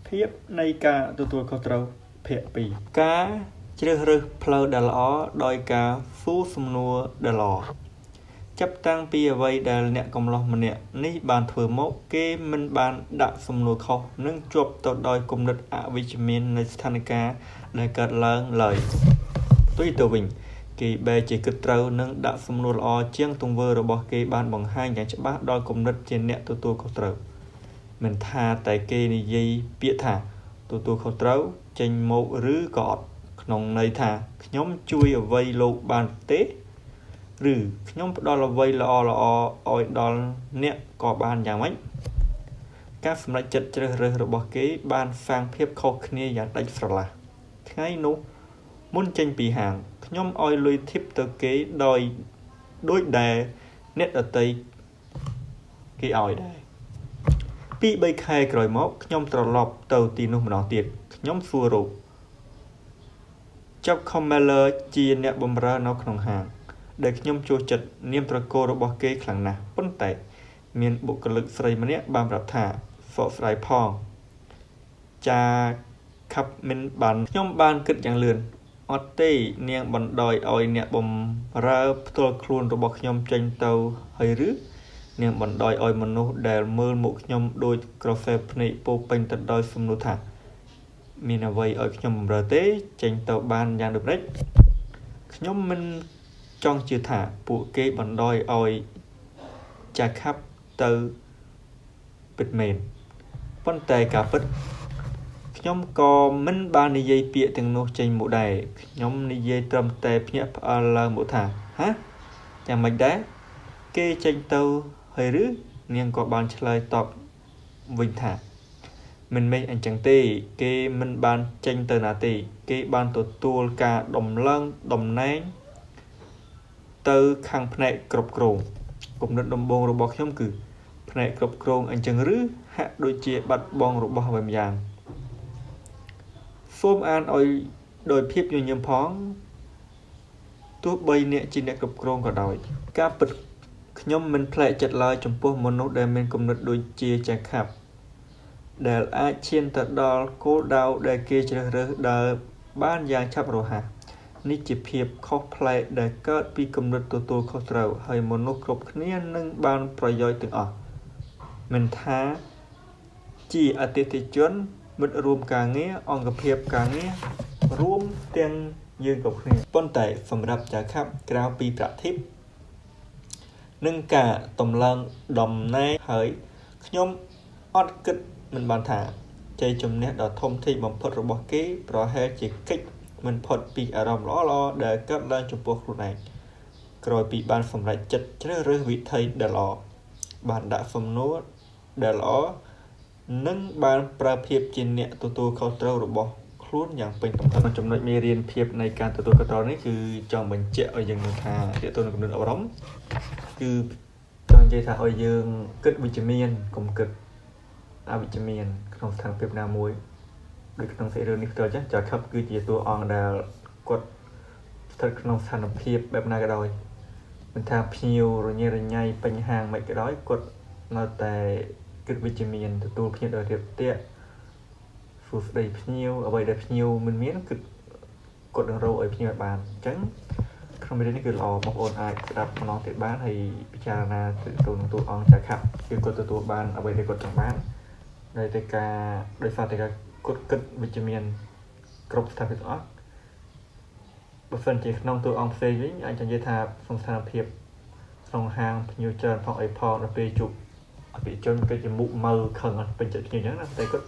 ភាពនៃការទទួលខុសត្រូវភាគពីរការជ្រើសរើសផ្លូវដែលល្អដោយការសួរសំណួរដែលល្អចាប់តាំងពីអ្វីដែលអ្នកកំឡោះម្នាក់នេះបានធ្វើមកគេមិនបានដាក់សំណួរខុសនិងជាប់ទៅដោយគំនិតអវិជ្ជមាននៃស្ថានភាពដែលកើតឡើងឡើយផ្ទុយទៅវិញគេបែរជាគិតត្រូវនិងដាក់សំណួរល្អជាងទង្វើរបស់គេបានបង្ហាញយ៉ាងច្បាស់ដល់គំនិតជាអ្នកទទួលខុសត្រូវមិនថាតែគេនិយាយពាក្យថាទទួលខុសត្រូវចេញមកឬក៏អត់ក្នុងន័យថាខ្ញុំជួយអ្វីលោកបានទេឬខ្ញុំផ្ដល់អ្វីល្អៗឲ្យដល់អ្នកក៏បានយ៉ាងម៉េចការសម្រេចចិត្តជ្រើសរើសរបស់គេបានសាងភាពខុសគ្នាយ៉ាងដាច់ស្រឡះថ្ងៃនោះមុនចេញពីហាងខ្ញុំឲ្យលុយធីបទៅគេដូចដែលអ្នកដទៃគេឲ្យដែរ2-3ខែក្រោយមកខ្ញុំត្រឡប់ទៅទីនោះម្ដងទៀតខ្ញុំសួររកចាប់ Comeller ជាអ្នកបម្រើនៅក្នុងហាងដែលខ្ញុំចូលចិត្តនាមត្រកូលរបស់គេខ្លាំងណាស់ប៉ុន្តែមានបុគ្គលិកស្រីម្នាក់បានប្រាប់ថាសោកស្ដាយផងចាខាប់មិនបានខ្ញុំបានគិតយ៉ាងលឿនអត់ទេនាងបណ្ដោយឲ្យអ្នកបម្រើផ្ទាល់ខ្លួនរបស់ខ្ញុំចេញទៅហើយឬនាងបណ្ដោយឲ្យមនុស្សដែលមើលមុខខ្ញុំដូចក្រសែភ្នែកពោពេញទៅដោយសំណួរថាមានអ្វីឲ្យខ្ញុំបម្រើទេចេញទៅបានយ៉ាងដូចម្តេចខ្ញុំមិនចង់ជឿថាពួកគេបណ្ដោយឲ្យចាខាប់ទៅពិតមែនប៉ុន្តែការពិតខ្ញុំក៏មិនបាននិយាយពាក្យទាំងនោះចេញមកដែរខ្ញុំនិយាយត្រឹមតែភ្ញាក់ផ្អើលឡើងមកថាហាយ៉ាងម៉េចដែរគេចេញទៅហើយឬនាងក៏បានឆ្លើយតបវិញថាមិនមែនអញ្ចឹងទេគេមិនបានចេញទៅណាទេគេបានទទួលការដំឡើងតំណែងទៅខាងផ្នែកគ្រប់គ្រងគំនិតដំបូងរបស់ខ្ញុំគឺផ្នែកគ្រប់គ្រងអញ្ចឹងឬហាក់ដូចជាបាត់បង់របស់អ្វីម្យ៉ាងសូមអានឲ្យដោយភាពញញឹមផងទោះបីអ្នកជាអ្នកគ្រប់គ្រងក៏ដោយការពិតខ្ញុំមិនប្លែកចិត្តឡើយចំពោះមនុស្សដែលមានគំនិតដូចជាចាខាប់ដែលអាចឈានទៅដល់គោលដៅដែលគេជ្រើសរើសដើរបានយ៉ាងឆាប់រហ័សនេះជាភាពខុសប្លែកដែលកើតពីគំនិតទទួលខុសត្រូវហើយមនុស្សគ្រប់គ្នានឹងបានប្រយោជន៍ទាំងអស់មិនថាជាអតិថិជនមិត្តរួមការងារអង្គភាពការងាររួមទាំងយើងគ្រប់គ្នាប៉ុន្តែសម្រាប់ចាខាប់ក្រៅពីប្រាក់ធីបនិងការតម្លើងតំណែងហើយខ្ញុំអត់គិតមិនបានថាជ័យជំនះដ៏ធំធេងបំផុតរបស់គេប្រហែលជាកិច្ចមិនផុតពីអារម្មណ៍ល្អៗដែលកើតឡើងចំពោះខ្លួនឯងក្រោយពីបានសម្រេចចិត្តជ្រើសរើសវិធីដែលល្អបានដាក់សំណួរដែលល្អនិងបានប្រើភាពជាអ្នកទទួលខុសត្រូវរបស់ខ្លួនយ៉ាងពេញទំហឹងចំណុចមេរៀនភាពនៃការទទួលខុសត្រូវនេះគឺចង់បញ្ជាក់ឲ្យយើងដឹងថាទាក់ទងនឹងគំនិតអប់រំគឺចង់និយាយថាឲ្យយើងគិតវិជ្ជមានកុំគិតអវិជ្ជមានក្នុងស្ថានភាពណាមួយដូចក្នុងសេរីរឿងនេះផ្ទាល់ចាចាខាប់គឺជាតួអង្គដែលគាត់ស្ថិតក្នុងស្ថានភាពបែបណាក៏ដោយមិនថាភ្ញៀវរញ៉េរញ៉ៃបញ្ហាមិនក៏ដោយគាត់នៅតែគិតវិជ្ជមានទទួលភ្ញៀវដោយរៀបទាក់សួស្ដីភ្ញៀវអ្វីដែលភ្ញៀវមិនមានគឺគាត់នឹងរកឲ្យភ្ញៀវបានអញ្ចឹងក្នុងមេរៀននេះគឺល្អបងប្អូនអាចស្ដាប់ម្ដងទៀតបានហើយពិចារណាទៅនឹងតួអង្គចាខាប់គឺគាត់ទទួលបានអ្វីដែលគាត់ចង់បានដោយតែការដោយសារតែការគាត់គិតវិជ្ជមានគ្រប់ស្ថានភាពទាំងអស់បើសិនជាក្នុងតួអង្គផ្សេងវិញអាចនិយាយថាក្នុងស្ថានភាពក្នុងហាងភ្ញៀវច្រើនផងអីផងដល់ពេលជួបអភិជនគេជាមុខមើលខឹងអត់ពេញចិត្តភ្ញៀវអញ្ចឹងណាតែគាត់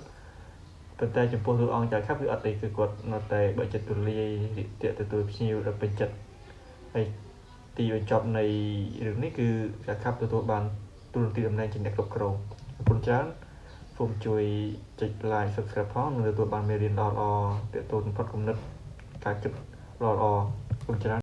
ប៉ុន្តែចំពោះតួអង្គចាខាប់គឺអត់ទេគឺគាត់នៅតែបើចិត្តទូលាយរាក់ទាក់ទទួលភ្ញៀវដល់ពេញចិត្តហើយទីបញ្ចប់នៃរឿងនេះគឺចាខាប់ទទួលបានទូរនទីតំណែងជាអ្នកគ្រប់គ្រងអរគុណច្រើនសូមជួយចុច like subscribe ផងនិងទទួលបានមេរៀនល្អៗទាក់ទងនឹងផុតគំនិតការគិតល្អៗសូមច្រើន